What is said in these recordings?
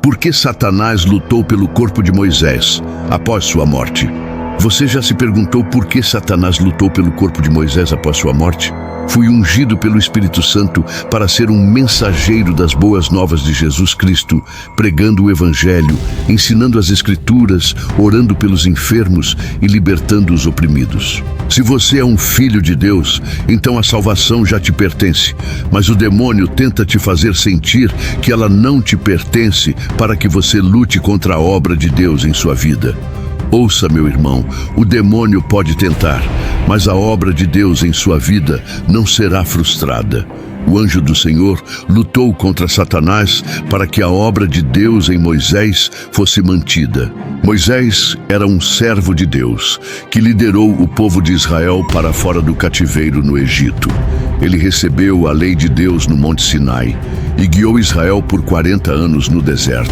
Por que Satanás lutou pelo corpo de Moisés após sua morte? Você já se perguntou por que Satanás lutou pelo corpo de Moisés após sua morte? Fui ungido pelo Espírito Santo para ser um mensageiro das boas novas de Jesus Cristo, pregando o Evangelho, ensinando as Escrituras, orando pelos enfermos e libertando os oprimidos. Se você é um filho de Deus, então a salvação já te pertence, mas o demônio tenta te fazer sentir que ela não te pertence para que você lute contra a obra de Deus em sua vida. Ouça, meu irmão, o demônio pode tentar, mas a obra de Deus em sua vida não será frustrada. O anjo do Senhor lutou contra Satanás para que a obra de Deus em Moisés fosse mantida. Moisés era um servo de Deus, que liderou o povo de Israel para fora do cativeiro no Egito. Ele recebeu a lei de Deus no Monte Sinai e guiou Israel por 40 anos no deserto.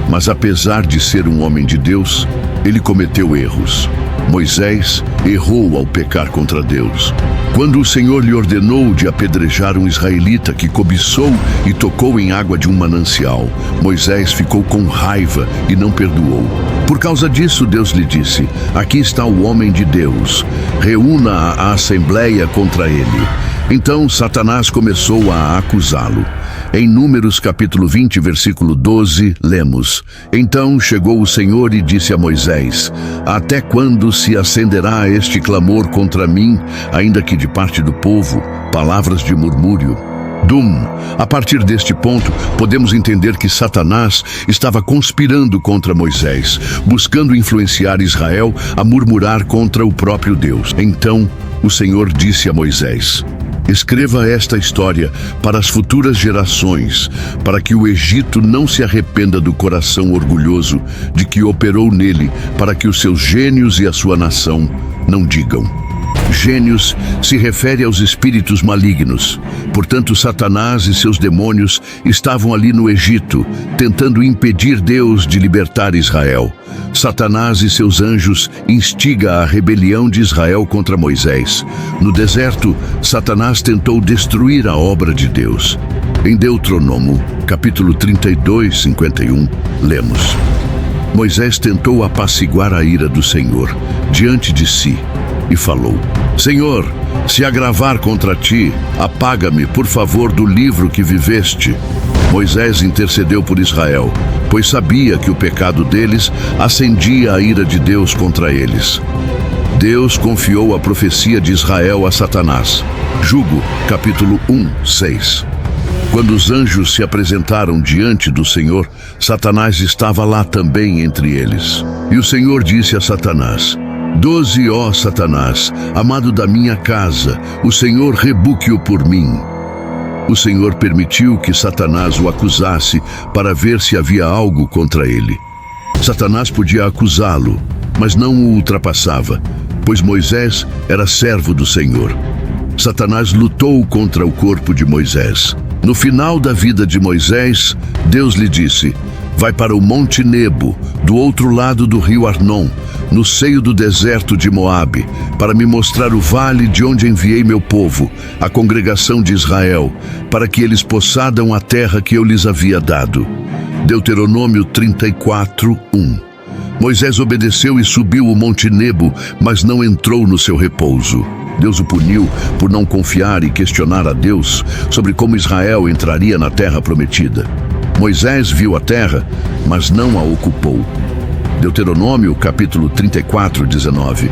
Mas apesar de ser um homem de Deus, ele cometeu erros. Moisés errou ao pecar contra Deus. Quando o Senhor lhe ordenou de apedrejar um israelita que cobiçou e tocou em água de um manancial, Moisés ficou com raiva e não perdoou. Por causa disso, Deus lhe disse: aqui está o homem de Deus, reúna a assembleia contra ele. Então Satanás começou a acusá-lo. Em Números capítulo 20, versículo 12, lemos: Então chegou o Senhor e disse a Moisés: até quando se acenderá este clamor contra mim, ainda que de parte do povo, palavras de murmúrio? A partir deste ponto, podemos entender que Satanás estava conspirando contra Moisés, buscando influenciar Israel a murmurar contra o próprio Deus. Então, o Senhor disse a Moisés: escreva esta história para as futuras gerações, para que o Egito não se arrependa do coração orgulhoso de que operou nele, para que os seus gênios e a sua nação não digam. Gênios se refere aos espíritos malignos. Portanto, Satanás e seus demônios estavam ali no Egito, tentando impedir Deus de libertar Israel. Satanás e seus anjos instigam a rebelião de Israel contra Moisés. No deserto, Satanás tentou destruir a obra de Deus. Em Deuteronômio, capítulo 32, 51, lemos: Moisés tentou apaciguar a ira do Senhor diante de si e falou: Senhor, se agravar contra ti, apaga-me, por favor, do livro que viveste. Moisés intercedeu por Israel, pois sabia que o pecado deles acendia a ira de Deus contra eles. Deus confiou a profecia de Israel a Satanás. Jugo, capítulo 1, 6. Quando os anjos se apresentaram diante do Senhor, Satanás estava lá também entre eles. E o Senhor disse a Satanás: ó Satanás, amado da minha casa, o Senhor rebuque-o por mim. O Senhor permitiu que Satanás o acusasse para ver se havia algo contra ele. Satanás podia acusá-lo, mas não o ultrapassava, pois Moisés era servo do Senhor. Satanás lutou contra o corpo de Moisés. No final da vida de Moisés, Deus lhe disse: vai para o Monte Nebo, do outro lado do rio Arnon, no seio do deserto de Moabe, para me mostrar o vale de onde enviei meu povo, a congregação de Israel, para que eles possadam a terra que eu lhes havia dado. Deuteronômio 34, 1. Moisés obedeceu e subiu o Monte Nebo, mas não entrou no seu repouso. Deus o puniu por não confiar e questionar a Deus sobre como Israel entraria na terra prometida. Moisés viu a terra, mas não a ocupou. Deuteronômio, capítulo 34, 19.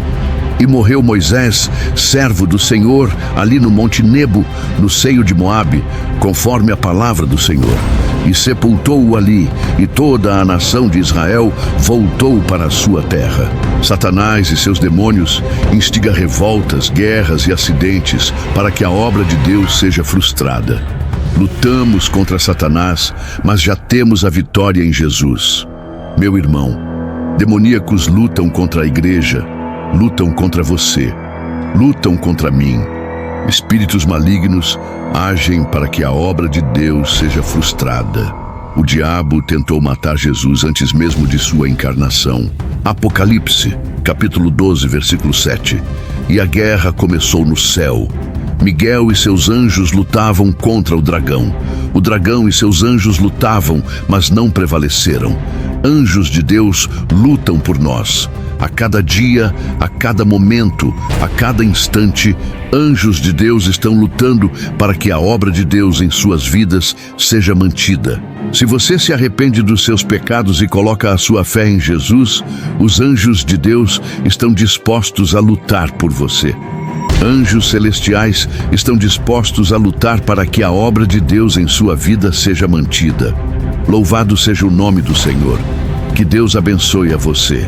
E morreu Moisés, servo do Senhor, ali no Monte Nebo, no seio de Moabe, conforme a palavra do Senhor. E sepultou-o ali, e toda a nação de Israel voltou para a sua terra. Satanás e seus demônios instigam revoltas, guerras e acidentes para que a obra de Deus seja frustrada. Lutamos contra Satanás, mas já temos a vitória em Jesus. Meu irmão, demoníacos lutam contra a igreja, lutam contra você, lutam contra mim. Espíritos malignos agem para que a obra de Deus seja frustrada. O diabo tentou matar Jesus antes mesmo de sua encarnação. Apocalipse, capítulo 12, versículo 7. E a guerra começou no céu. Miguel e seus anjos lutavam contra o dragão. O dragão e seus anjos lutavam, mas não prevaleceram. Anjos de Deus lutam por nós. A cada dia, a cada momento, a cada instante, anjos de Deus estão lutando para que a obra de Deus em suas vidas seja mantida. Se você se arrepende dos seus pecados e coloca a sua fé em Jesus, os anjos de Deus estão dispostos a lutar por você. Anjos celestiais estão dispostos a lutar para que a obra de Deus em sua vida seja mantida. Louvado seja o nome do Senhor. Que Deus abençoe a você.